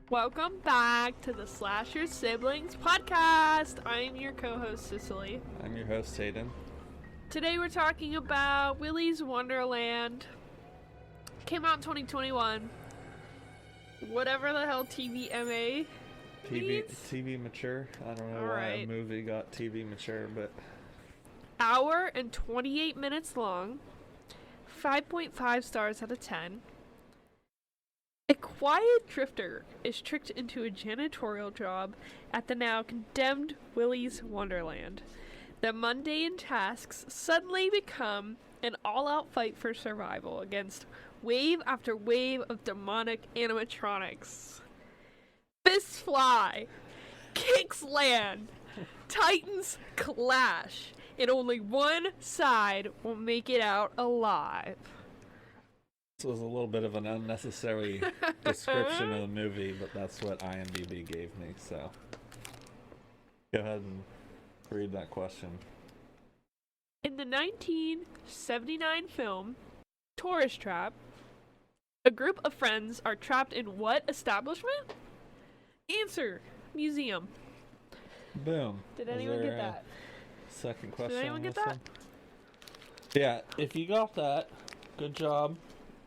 Welcome back to the Slasher Siblings podcast. I'm your co-host, Cicely. I'm your host, Hayden. Today we're talking about Willy's Wonderland. Came out in 2021. Whatever the hell TVMA means. TV mature. I don't know why a movie got TV mature, but... Hour and 28 minutes long. 5.5 stars out of 10. A quiet drifter is tricked into a janitorial job at the now condemned Willy's Wonderland. The mundane tasks suddenly become an all-out fight for survival against wave after wave of demonic animatronics. Fists fly, kicks land, titans clash, and only one side will make it out alive. This was a little bit of an unnecessary description of the movie, but that's what IMDb gave me, so... Go ahead and read that question. In the 1979 film, Tourist Trap, a group of friends are trapped in what establishment? Answer, museum. Boom. Did anyone get that? Second question. Did anyone get that? Yeah, if you got that, good job.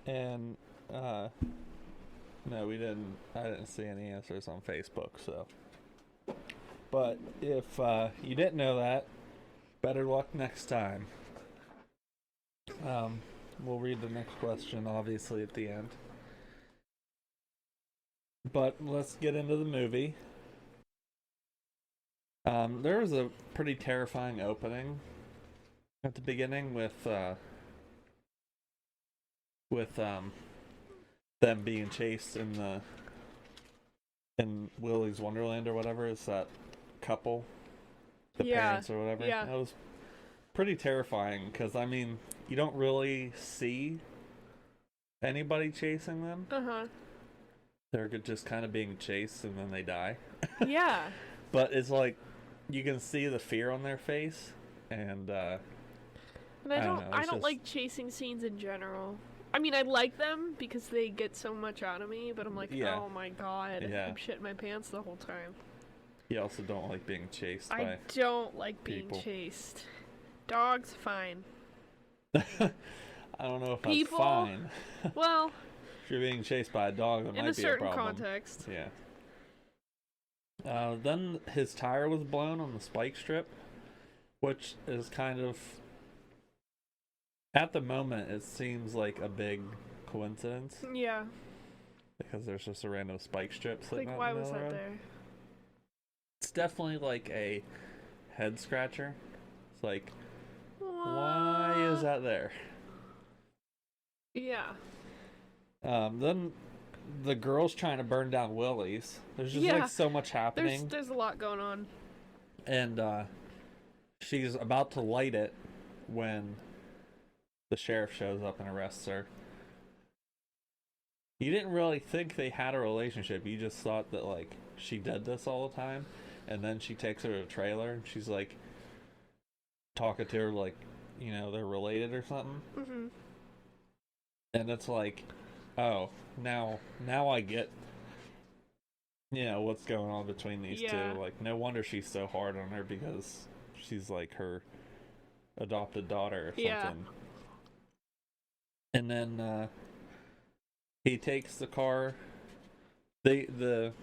And, no, we didn't. I didn't see any answers on Facebook, so. But if you didn't know that, better luck next time. We'll read the next question, obviously, at the end. But let's get into the movie. There was a pretty terrifying opening at the beginning with them being chased in Willy's Wonderland or whatever. Is that couple, the parents or whatever? Yeah, that was pretty terrifying because I mean you don't really see anybody chasing them. They're just kind of being chased and then they die. Yeah. But it's like you can see the fear on their face, and I don't like chasing scenes in general. I mean, I like them because they get so much out of me, but I'm like, oh my god, I'm shitting my pants the whole time. You also don't like being chased by I don't like being chased. Dogs, fine. I don't know if that's fine. Well, if you're being chased by a dog, that might be a problem. In a certain context. Yeah. Then his tire was blown on the spike strip, which is kind of... At the moment, it seems like a big coincidence. Yeah. Because there's just a random spike strip sitting out why in the was middle that of the road. there? It's definitely like a head scratcher. It's like, why is that there? Yeah. Then the girl's trying to burn down Willy's. There's just like so much happening. There's a lot going on. And she's about to light it when the sheriff shows up and arrests her. You didn't really think they had a relationship. You just thought that like she did this all the time, and then she takes her to a trailer and she's like talking to her like, you know, they're related or something. Mm-hmm. And it's like, oh, now I get, you know, what's going on between these two. Like, no wonder she's so hard on her because she's like her adopted daughter or something. Yeah. And then he takes the car. The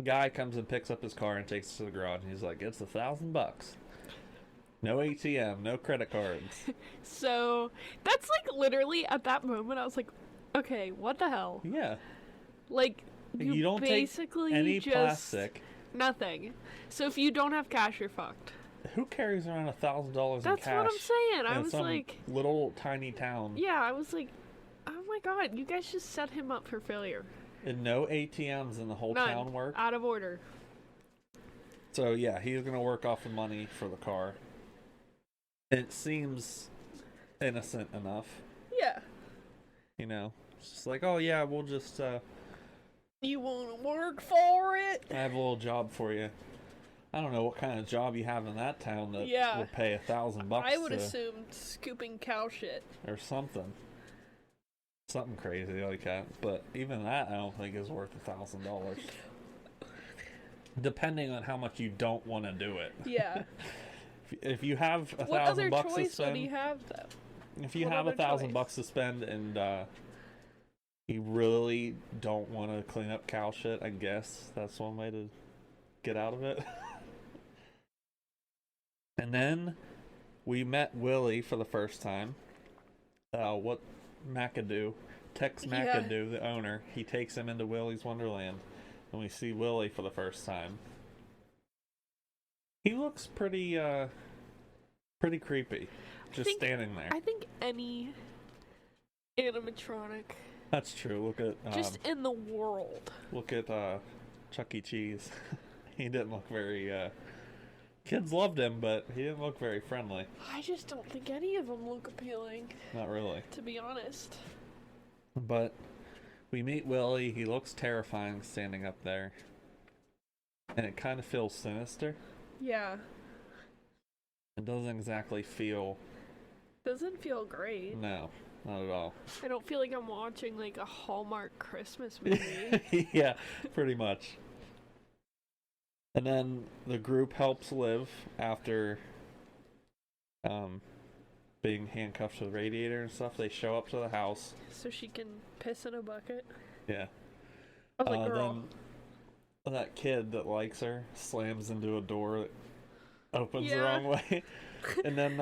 guy comes and picks up his car and takes it to the garage. And he's like, "It's $1,000. No ATM, no credit cards." So that's like literally at that moment, I was like, "Okay, what the hell?" Yeah. Like you don't basically take any just plastic. Nothing. So if you don't have cash, you're fucked. Who carries around $1,000 in cash? That's what I'm saying. I was some like, little tiny town. Yeah, I was like, oh my god, you guys just set him up for failure. And no ATMs in the whole town work. Out of order. So yeah, he's gonna work off the money for the car. It seems innocent enough. Yeah. You know, it's just like, oh yeah, we'll just. You want to work for it? I have a little job for you. I don't know what kind of job you have in that town that would pay $1,000. I would assume scooping cow shit or something. Something crazy like that. But even that, I don't think is worth $1,000. Depending on how much you don't want to do it. Yeah. If you have $1,000 What other to choice spend, would he have, though? if you What have other $1,000 choice? to spend and you really don't want to clean up cow shit, I guess that's one way to get out of it. And then we met Willie for the first time. What McAdoo, Tex McAdoo, the owner, he takes him into Willie's Wonderland, and we see Willie for the first time. He looks pretty creepy, just standing there. I think any animatronic, That's true. Look at just in the world. Look at Chuck E. Cheese. He didn't look very. Kids loved him, but he didn't look very friendly. I just don't think any of them look appealing, Not really. to be honest. But we meet Willie. He looks terrifying standing up there, and it kind of feels sinister. Yeah. It doesn't exactly feel. Doesn't feel great. No, not at all. I don't feel like I'm watching like a Hallmark Christmas movie. Yeah, pretty much. And then the group helps Liv after being handcuffed to the radiator and stuff. They show up to the house. So she can piss in a bucket. Yeah. I was like, girl. Then that kid that likes her slams into a door that opens the Yeah. wrong way. And then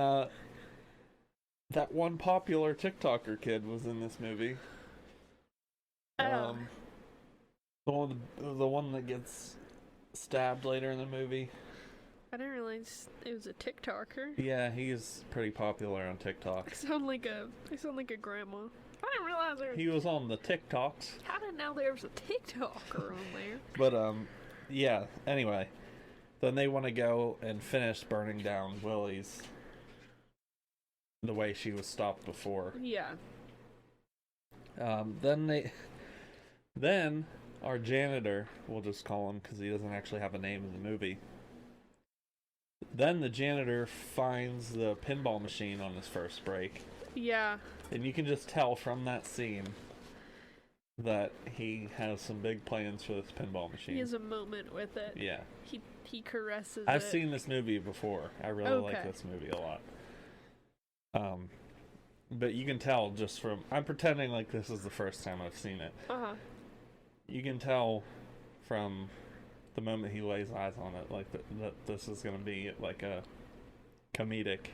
that one popular TikToker kid was in this movie. Oh. The one that gets stabbed later in the movie. I didn't realize it was a TikToker. Yeah, he's pretty popular on TikTok. I sound like a grandma. I didn't realize there was... He was on the TikToks. How did now there was a TikToker on there? But yeah, anyway. Then they want to go and finish burning down Willie's the way she was stopped before. Yeah. Then our janitor, we'll just call him because he doesn't actually have a name in the movie. Then the janitor finds the pinball machine on his first break. Yeah. And you can just tell from that scene that he has some big plans for this pinball machine. He has a moment with it. Yeah. He caresses I've it. seen this movie before. I really like this movie a lot. But you can tell just from... I'm pretending like this is the first time I've seen it. Uh-huh. You can tell from the moment he lays eyes on it, like that this is going to be like a comedic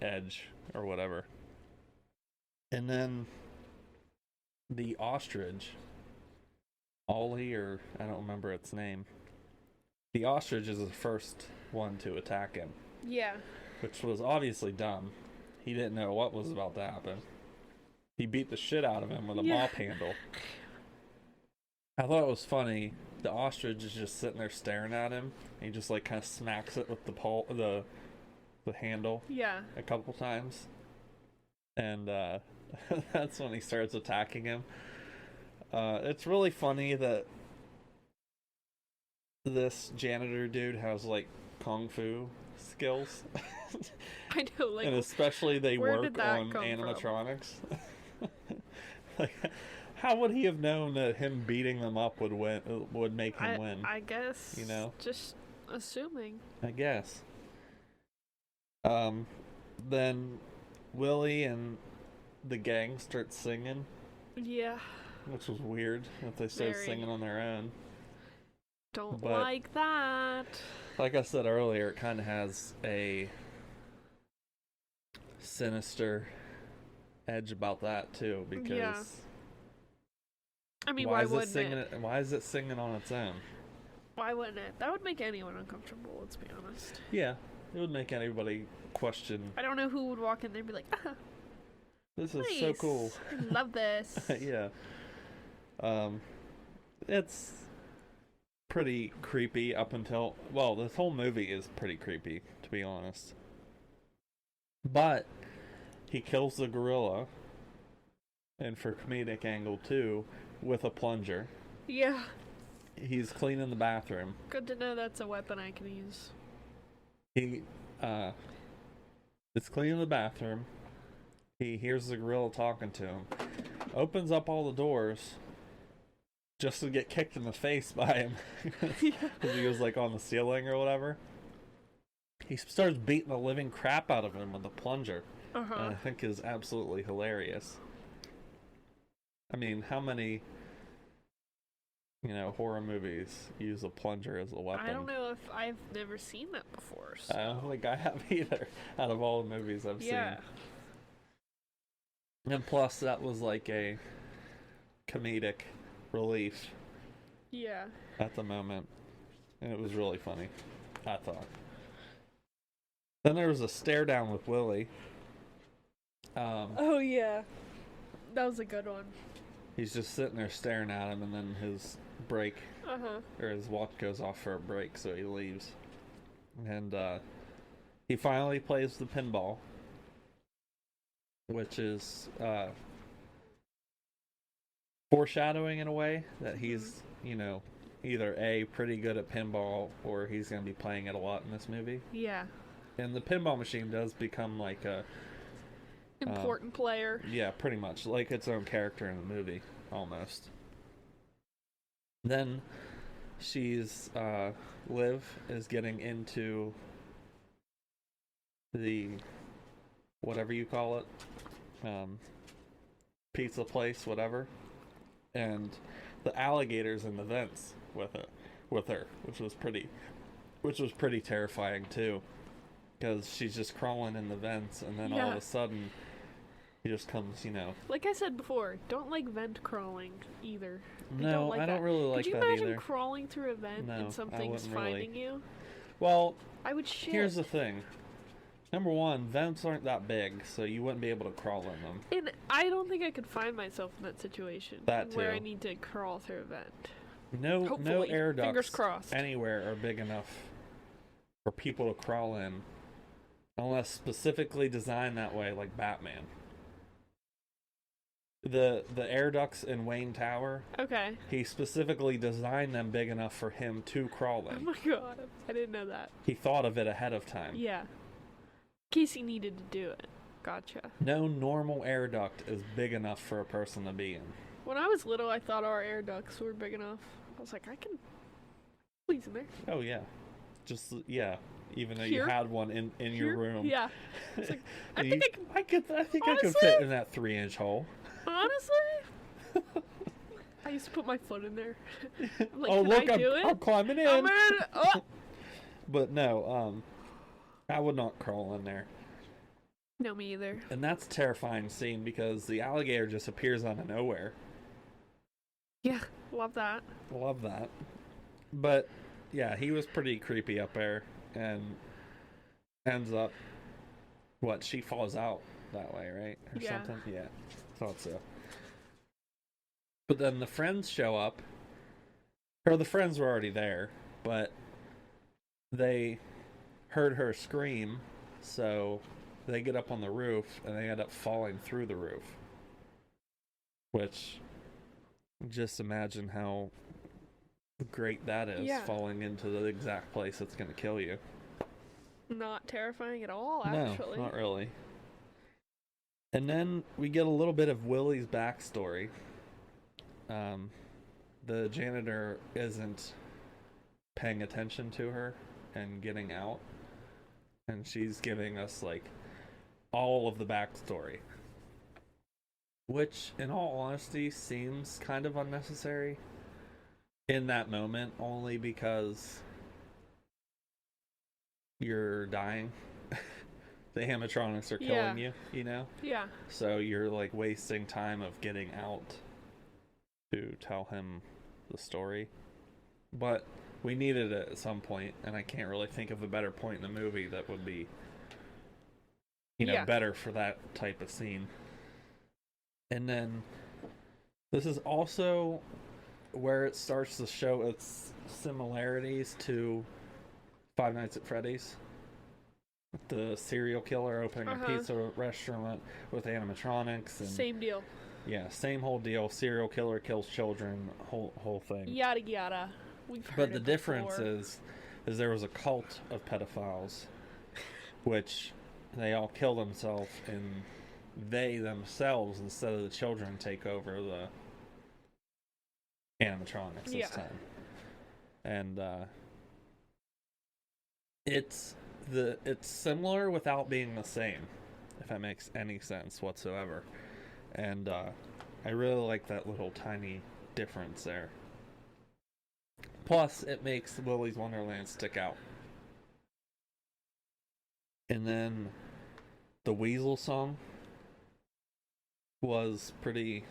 edge or whatever. And then the ostrich, Ollie, or I don't remember its name. The ostrich is the first one to attack him. Yeah. Which was obviously dumb. He didn't know what was about to happen. He beat the shit out of him with a mop handle. I thought it was funny. The ostrich is just sitting there staring at him. And he just like kind of smacks it with the handle. Yeah. A couple times. And that's when he starts attacking him. It's really funny that this janitor dude has like kung fu skills. I know, like, and especially they where work did that on come animatronics. Like, how would he have known that him beating them up would make him win? I guess. You know, just assuming. I guess. Then Willie and the gang start singing. Yeah. Which was weird that they started singing on their own. Don't like that. Like I said earlier, it kind of has a sinister edge about that too, because I mean, why wouldn't it? Why is it singing on its own? Why wouldn't it? That would make anyone uncomfortable, let's be honest. Yeah, it would make anybody question. I don't know who would walk in there and be like, this is so cool. I love this. Yeah. It's pretty creepy up until... Well, this whole movie is pretty creepy, to be honest. But he kills the gorilla, and for comedic angle too, with a plunger. Yeah. He's cleaning the bathroom. Good to know that's a weapon I can use. He is cleaning the bathroom. He hears the gorilla talking to him. opens up all the doors just to get kicked in the face by him because he was like on the ceiling or whatever. He starts beating the living crap out of him with a plunger. And I think is absolutely hilarious. I mean, how many, horror movies use a plunger as a weapon? I don't know if I've never seen that before. So. I don't think I have either, out of all the movies I've seen. And plus, that was like a comedic relief. Yeah. At the moment. And it was really funny, I thought. Then there was a stare down with Willie. Oh, yeah. That was a good one. He's just sitting there staring at him, and then his break, or his watch goes off for a break, so he leaves. And he finally plays the pinball, which is foreshadowing in a way that he's, either A, pretty good at pinball, or he's going to be playing it a lot in this movie. Yeah. And the pinball machine does become like a important player. Yeah, pretty much. Like its own character in the movie, almost. Then Liv is getting into the, whatever you call it, pizza place, whatever. And the alligator's in the vents with her, which was pretty terrifying too. Because she's just crawling in the vents, and then all of a sudden, he just comes, Like I said before, don't like vent crawling either. No, I don't really like that either. Could you imagine crawling through a vent and something's finding you? Well, I would shit. Here's the thing. Number one, vents aren't that big, so you wouldn't be able to crawl in them. And I don't think I could find myself in that situation. That too. Where I need to crawl through a vent. No air ducts Fingers crossed. anywhere are big enough for people to crawl in. Unless specifically designed that way, like Batman. The air ducts in Wayne Tower. Okay. He specifically designed them big enough for him to crawl in. Oh my god, I didn't know that. He thought of it ahead of time. Yeah. In case he needed to do it. Gotcha. No normal air duct is big enough for a person to be in. When I was little, I thought our air ducts were big enough. I was like, I can squeeze in there. Oh yeah. Even though you had one in your room. Yeah. It's like, I think I could fit in that 3-inch hole. Honestly? I used to put my foot in there. I'm like, I'm climbing in. I'm in. Oh. But no, I would not crawl in there. No, me either. And that's a terrifying scene because the alligator just appears out of nowhere. Yeah, love that. Love that. But yeah, he was pretty creepy up there. And ends up, she falls out that way, right? Or something? Yeah, thought so. But then the friends show up. Or the friends were already there, but they heard her scream, so they get up on the roof, and they end up falling through the roof. Which, just imagine how great that is, falling into the exact place that's going to kill you. Not terrifying at all, actually. No, not really. And then we get a little bit of Willie's backstory. The janitor isn't paying attention to her and getting out, and she's giving us all of the backstory, which in all honesty seems kind of unnecessary in that moment, only because you're dying. The animatronics are killing you, Yeah. So you're wasting time of getting out to tell him the story. But we needed it at some point, and I can't really think of a better point in the movie that would be better for that type of scene. And then this is also where it starts to show its similarities to Five Nights at Freddy's. The serial killer opening a pizza restaurant with animatronics. And same deal. Yeah, same whole deal. Serial killer kills children, whole thing. Yada yada. We've heard But the difference is there was a cult of pedophiles, which they all kill themselves in they themselves, instead of the children, take over the animatronics this time. And it's similar without being the same, if that makes any sense whatsoever. And I really like that little tiny difference there. Plus, it makes Willy's Wonderland stick out. And then the Weasel song was pretty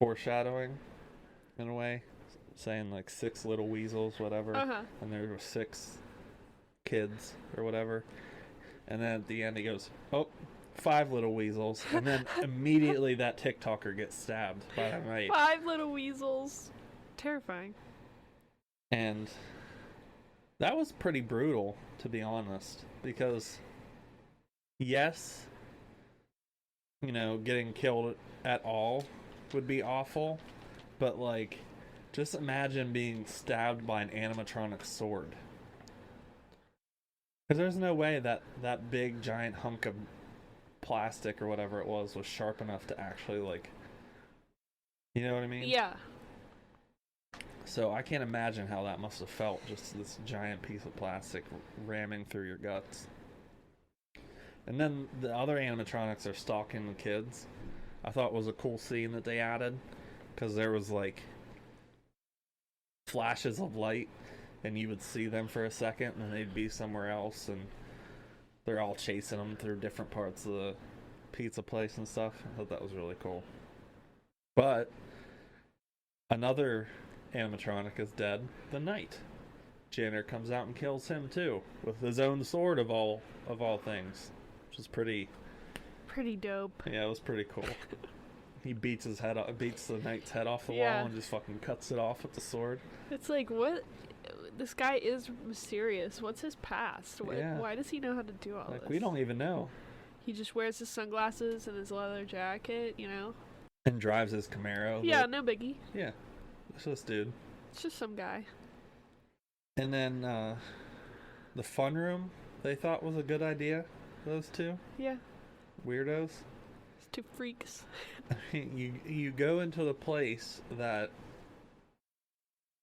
foreshadowing in a way, saying like 6 little weasels, whatever, and there were 6 kids or whatever. And then at the end he goes, "Oh, 5 little weasels," and then immediately that TikToker gets stabbed by the knight. 5 little weasels. Terrifying. And that was pretty brutal, to be honest, because yes, you know, getting killed at all would be awful, but like, just imagine being stabbed by an animatronic sword. Because there's no way that big giant hunk of plastic or whatever it was sharp enough to actually, like, you know what I mean? Yeah. So I can't imagine how that must have felt, just this giant piece of plastic ramming through your guts. And then the other animatronics are stalking the kids. I thought it was a cool scene that they added, because there was like flashes of light and you would see them for a second and then they'd be somewhere else, and they're all chasing them through different parts of the pizza place and stuff. I thought that was really cool. But another animatronic is dead. The knight. Janitor comes out and kills him too, with his own sword of all things, which is pretty dope. Yeah, it was pretty cool. He beats the knight's head off the wall and just fucking cuts it off with the sword. It's like, what? This guy is mysterious. What's his past? Why does he know how to do all this? We don't even know. He just wears his sunglasses and his leather jacket, you know? And drives his Camaro. Yeah, no biggie. Yeah. It's this dude. It's just some guy. And then the fun room they thought was a good idea, those two. Yeah. Weirdos. It's 2 freaks. you go into the place that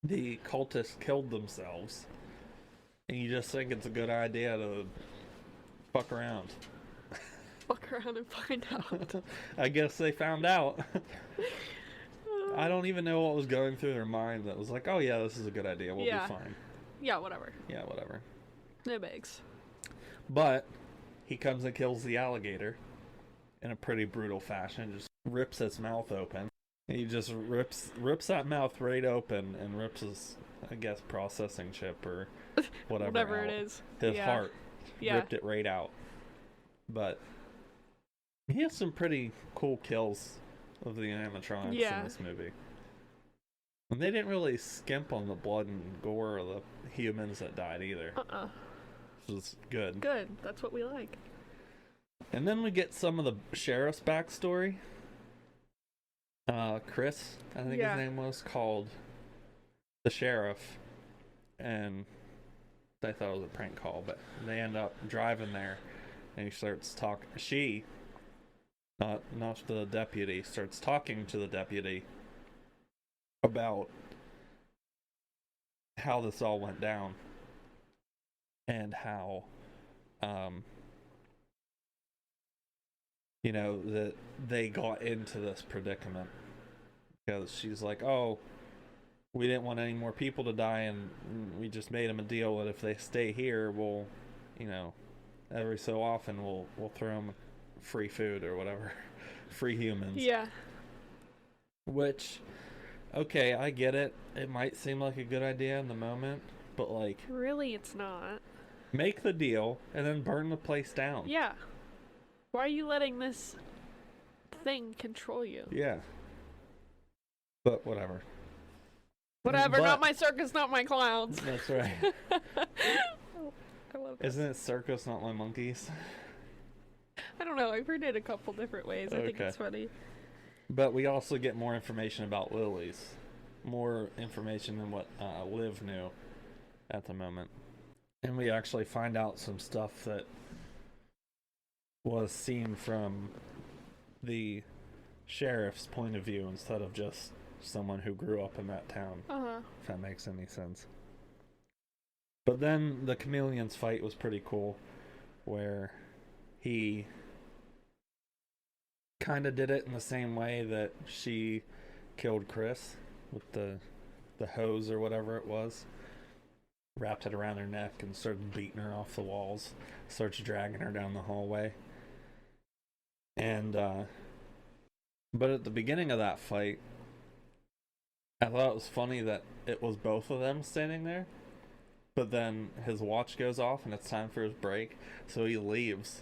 the cultists killed themselves, and you just think it's a good idea to fuck around. Fuck around and find out. I guess they found out. I don't even know what was going through their mind that was like, oh yeah, this is a good idea, we'll be fine. Yeah, whatever. Yeah, whatever. No bigs. But he comes and kills the alligator in a pretty brutal fashion, just rips its mouth open. He just rips that mouth right open and rips his, I guess, processing chip or whatever it is. His heart. Ripped it right out. But he has some pretty cool kills of the animatronics in this movie. And they didn't really skimp on the blood and gore of the humans that died either. Which was good. Good. That's what we like. And then we get some of the sheriff's backstory. Chris, I think his name was, called the sheriff. And I thought it was a prank call, but they end up driving there. And he starts talking. Not the deputy, starts talking to the deputy about how this all went down and how you know, that they got into this predicament because she's like, oh, we didn't want any more people to die, and we just made them a deal that if they stay here, we'll, you know, every so often we'll throw them free food or whatever. Free humans. Yeah. Which, okay, I get it. It might seem like a good idea in the moment, but like, really, it's not. Make the deal and then burn the place down. Yeah. Why are you letting this thing control you? Yeah. But whatever. Whatever, not my circus, not my clowns. That's right. I love this. Isn't it circus, not my monkeys? I don't know. I've heard it a couple different ways. I think it's funny. But we also get more information about Lily's. More information than what Liv knew at the moment. And we actually find out some stuff that was seen from the sheriff's point of view instead of just someone who grew up in that town. If that makes any sense. But then the chameleon's fight was pretty cool, where he kind of did it in the same way that she killed Chris with the hose or whatever it was. Wrapped it around her neck and started beating her off the walls. Starts dragging her down the hallway. And, but at the beginning of that fight, I thought it was funny that it was both of them standing there. But then his watch goes off and it's time for his break. So he leaves,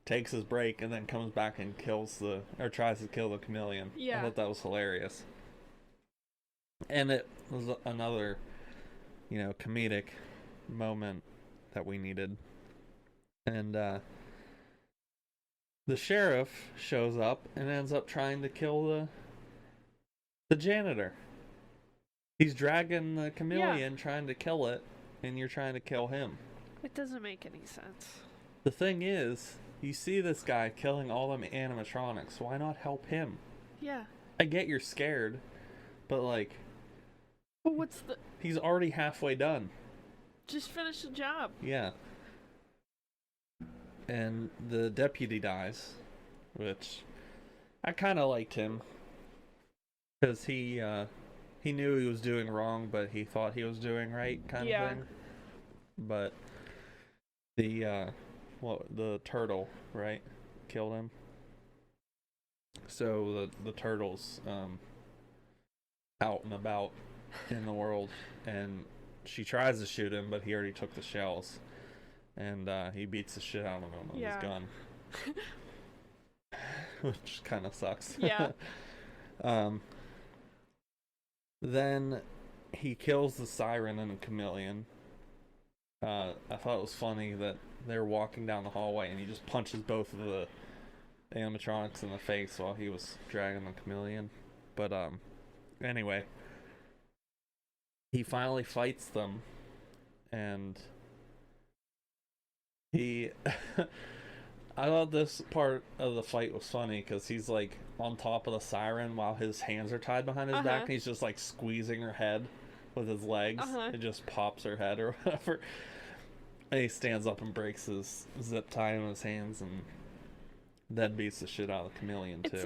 takes his break, and then comes back and tries to kill the chameleon. Yeah. I thought that was hilarious. And it was another, comedic moment that we needed. And the sheriff shows up and ends up trying to kill the janitor. He's dragging the chameleon, trying to kill it, and you're trying to kill him. It doesn't make any sense. The thing is, you see this guy killing all them animatronics. Why not help him? Yeah. I get you're scared, but Well, he's already halfway done. Just finish the job. Yeah. And the deputy dies, which I kind of liked him because he knew he was doing wrong, but he thought he was doing right, kind of thing. But the turtle, right, killed him. So the turtle's out and about in the world, and she tries to shoot him, but he already took the shells, and he beats the shit out of him with his gun, which kind of sucks. Yeah. Then he kills the siren and the chameleon. I thought it was funny that they're walking down the hallway and he just punches both of the animatronics in the face while he was dragging the chameleon. But anyway, he finally fights them, and he I thought this part of the fight was funny because he's on top of the siren while his hands are tied behind his back, and he's just squeezing her head with his legs. It just pops her head or whatever. And he stands up and breaks his zip tie in his hands, and then beats the shit out of the chameleon too. It's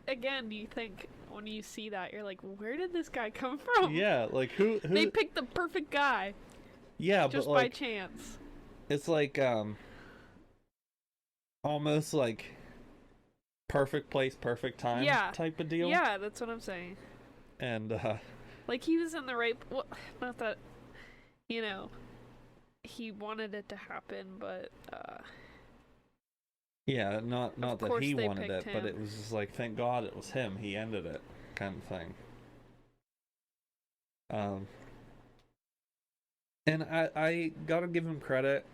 again, you think when you see that, you're like, where did this guy come from? Yeah, who They picked the perfect guy. Yeah, just but by chance. It's almost perfect place, perfect time type of deal. Yeah, that's what I'm saying. And he was in the right. Well, not that he wanted it to happen, but yeah, not that he wanted it, him. but it was just thank God it was him. He ended it, kind of thing. And I gotta give him credit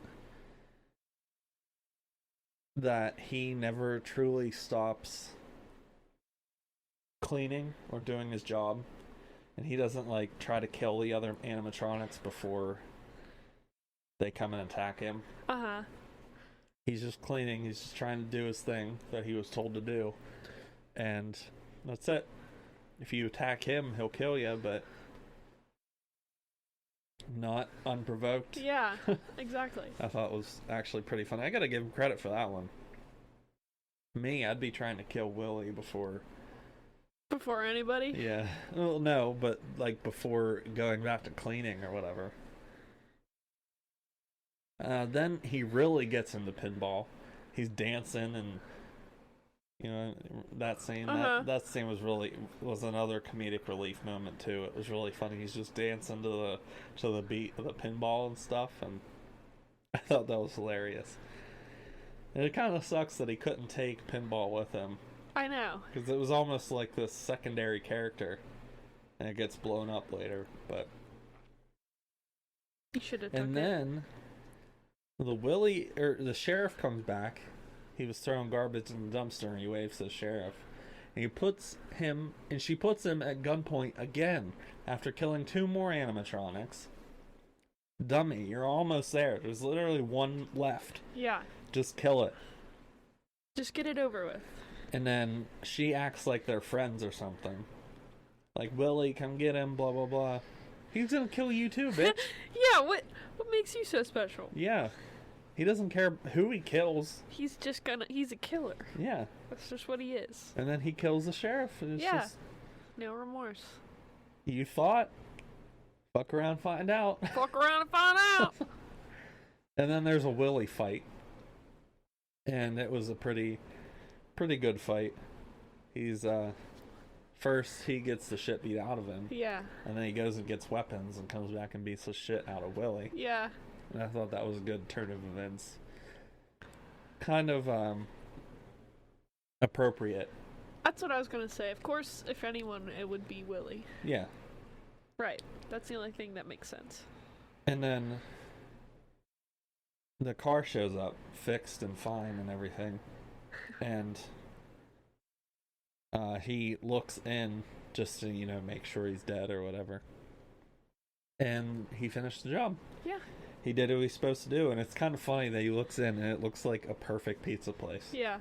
that he never truly stops cleaning or doing his job, and he doesn't try to kill the other animatronics before they come and attack him. He's just cleaning. He's just trying to do his thing that he was told to do, and that's it. If you attack him, he'll kill you, but not unprovoked. Yeah, exactly. I thought it was actually pretty funny. I gotta give him credit for that one. Me, I'd be trying to kill Willie before anybody? Yeah. Well, no, but before going back to cleaning or whatever. Then he really gets into pinball. He's dancing, and that scene. That scene was another comedic relief moment too. It was really funny. He's just dancing to the beat of the pinball and stuff, and I thought that was hilarious. And it kind of sucks that he couldn't take pinball with him. I know, because it was almost like this secondary character, and it gets blown up later. But he should have. And then the sheriff comes back. He was throwing garbage in the dumpster, and he waves to the sheriff. And she puts him at gunpoint again after killing 2 more animatronics. Dummy, you're almost there. There's literally one left. Yeah. Just kill it. Just get it over with. And then she acts like they're friends or something. Like, Willie, come get him, blah, blah, blah. He's gonna kill you too, bitch. Yeah, what makes you so special? Yeah. He doesn't care who he kills. He's a killer. Yeah. That's just what he is. And then he kills the sheriff. It's yeah. Just, no remorse. you thought? Fuck around, find out. Fuck around and find out. And then there's a Willie fight. And it was a pretty good fight. He's, first he gets the shit beat out of him. Yeah. And then he goes and gets weapons and comes back and beats the shit out of Willie. Yeah. And I thought that was a good turn of events. Kind of, appropriate. That's what I was gonna say. Of course, if anyone, it would be Willie. Yeah. Right. That's the only thing that makes sense. And then the car shows up, fixed and fine and everything. And he looks in just to, make sure he's dead or whatever. And he finished the job. Yeah. He did what he's supposed to do, and it's kind of funny that he looks in and it looks like a perfect pizza place. Yeah.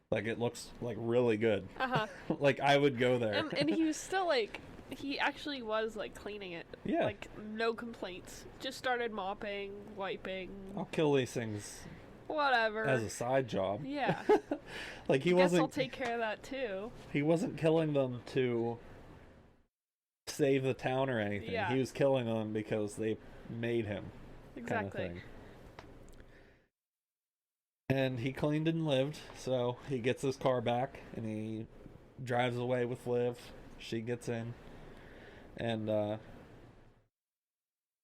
Like, it looks, like, really good. Uh-huh. Like, I would go there. And he was still, like, he actually was, like, cleaning it. Yeah. Like, no complaints. Just started mopping, wiping. I'll kill these things Whatever. as a side job. Yeah. Like, he I guess wasn't... I'll take care of that, too. He wasn't killing them to save the town or anything. Yeah. He was killing them because they made him. Exactly. Kind of thing. And he cleaned and lived, so he gets his car back and he drives away with Liv. She gets in. And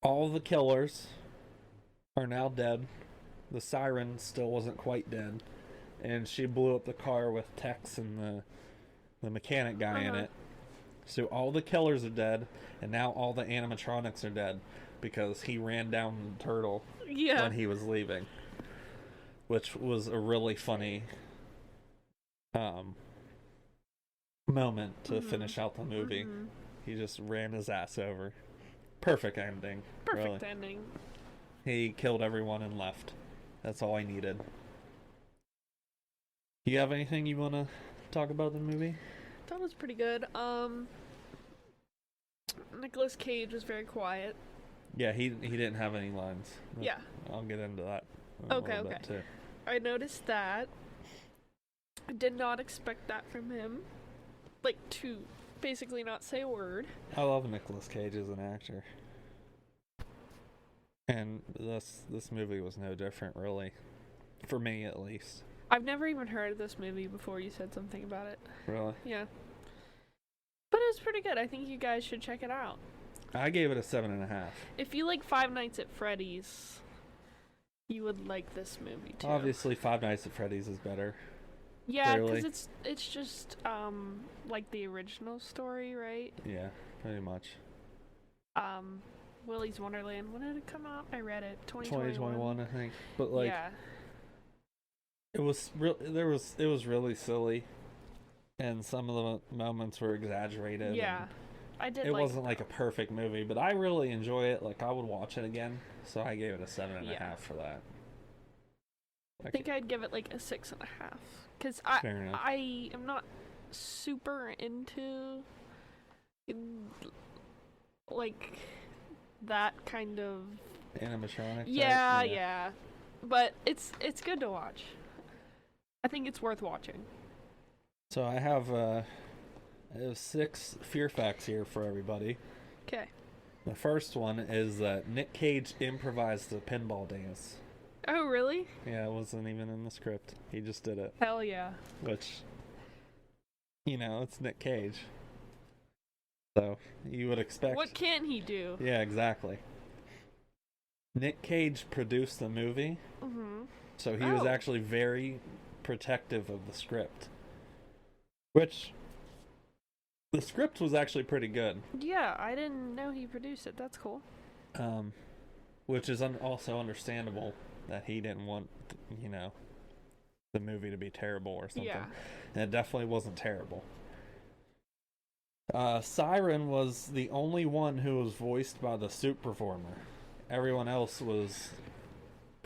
all the killers are now dead. The siren still wasn't quite dead. And she blew up the car with Tex and the mechanic guy in it. So all the killers are dead, and now all the animatronics are dead because he ran down the turtle when he was leaving. Which was a really funny moment to finish out the movie. He just ran his ass over. Perfect ending. Perfect ending. He killed everyone and left. That's all I needed. Do you have anything you want to talk about the movie? That was pretty good. Nicolas Cage was very quiet. Yeah, he didn't have any lines. Yeah. I'll get into that Okay. bit too. I noticed that. I did not expect that from him. Like, to basically not say a word. I love Nicolas Cage as an actor. And this movie was no different, really. For me, at least. I've never even heard of this movie before you said something about it. Really? Yeah. But it was pretty good. I think you guys should check it out. I gave it a 7.5. If you like Five Nights at Freddy's, you would like this movie too. Obviously, Five Nights at Freddy's is better. Yeah, because it's just like the original story, right? Yeah, pretty much. Willy's Wonderland. When did it come out? I read it. 2021, I think. But like, yeah. It was really silly, and some of the moments were exaggerated. Yeah, I did. It wasn't like a perfect movie, but I really enjoy it. Like, I would watch it again, so I gave it a 7.5 for that. I think I'd give it like a 6.5 because I am not super into like that kind of animatronic. Yeah, but it's good to watch. I think it's worth watching. So I have 6 fear facts here for everybody. Okay. The first one is that Nick Cage improvised the pinball dance. Oh, really? Yeah, it wasn't even in the script. He just did it. Hell yeah. Which, it's Nick Cage. So, you would expect... What can he do? Yeah, exactly. Nick Cage produced the movie. Mm-hmm. So he was actually very protective of the script. Which... the script was actually pretty good. Yeah, I didn't know he produced it. That's cool. Which is also understandable that he didn't want, the movie to be terrible or something. Yeah. And it definitely wasn't terrible. Siren was the only one who was voiced by the suit performer. Everyone else was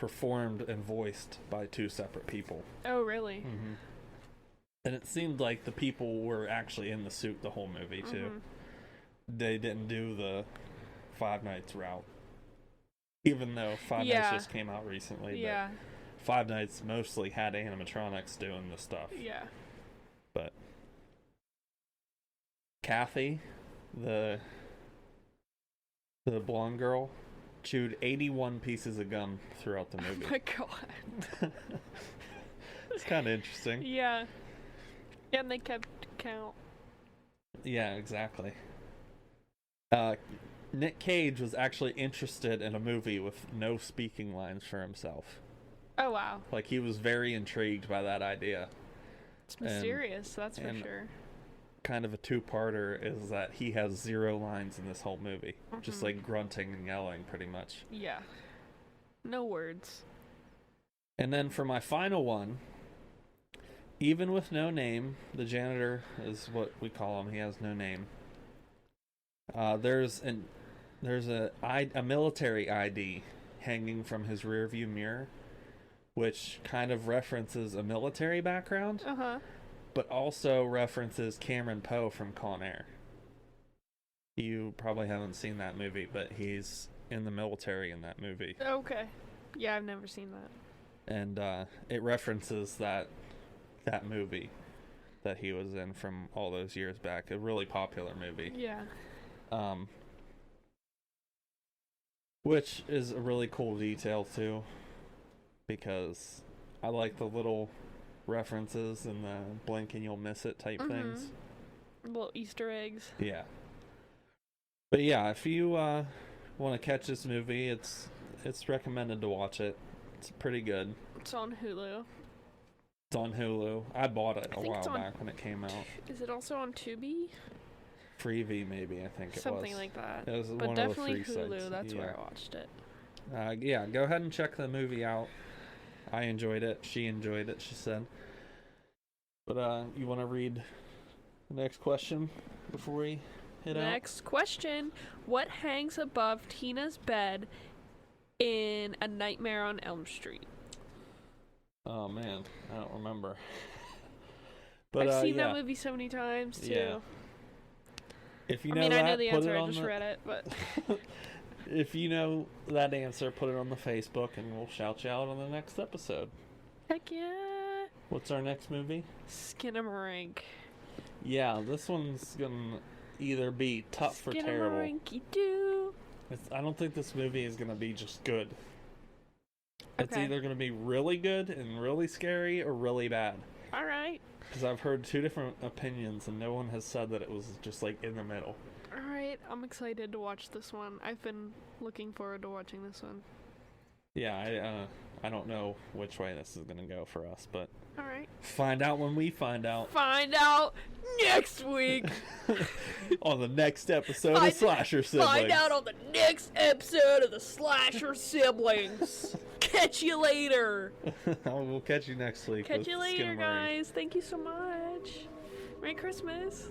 performed and voiced by two separate people. Oh, really? Mm-hmm. And it seemed like the people were actually in the suit the whole movie, too. Mm-hmm. They didn't do the Five Nights route. Even though Five Nights just came out recently. Yeah. But Five Nights mostly had animatronics doing the stuff. Yeah. But Kathy, the blonde girl, chewed 81 pieces of gum throughout the movie. Oh my god. It's kind of interesting. Yeah. And they kept count. Yeah, exactly. Nick Cage was actually interested in a movie with no speaking lines for himself. Oh, wow. Like, he was very intrigued by that idea. It's mysterious, that's for sure. Kind of a two-parter is that he has 0 lines in this whole movie. Mm-hmm. Just like grunting and yelling, pretty much. Yeah. No words. And then for my final one, even with no name, the janitor is what we call him. He has no name. There's a military ID hanging from his rearview mirror, which kind of references a military background, but also references Cameron Poe from Con Air. You probably haven't seen that movie, but he's in the military in that movie. Okay. Yeah, I've never seen that. And it references that movie that he was in from all those years back. A really popular movie. Yeah. Which is a really cool detail too, because I like the little references and the blink and you'll miss it type things. Little Easter eggs. Yeah. But yeah, if you want to catch this movie, it's recommended to watch it. It's pretty good. It's on Hulu. It's on Hulu. I bought it a while back when it came out. Is it also on Tubi? Freevee, maybe, I think it was. Something like that. It was but one definitely of the free Hulu, sites. that's where I watched it. Yeah, go ahead and check the movie out. I enjoyed it. She enjoyed it, she said. But you want to read the next question before we hit out? Next question. What hangs above Tina's bed in A Nightmare on Elm Street? Oh, man. I don't remember. But I've seen that movie so many times, too. Yeah. If you know I that, know the put answer. it I on just read it, but if you know that answer, put it on the Facebook, and we'll shout you out on the next episode. Heck yeah! What's our next movie? Skinamarink. Yeah, this one's gonna either be tough or terrible. Skinamarink-doo. I don't think this movie is gonna be just good. It's Okay. either gonna be really good and really scary, or really bad. All right. Because I've heard 2 different opinions, and no one has said that it was just like in the middle. All right. I'm excited to watch this one. I've been looking forward to watching this one. Yeah, I don't know which way this is gonna go for us, but all right. Find out when we find out. Find out next week on the next episode of Slasher Siblings. Find out on the next episode of the Slasher Siblings. Catch you later. We'll catch you next week. Catch you later, guys. Thank you so much. Merry Christmas.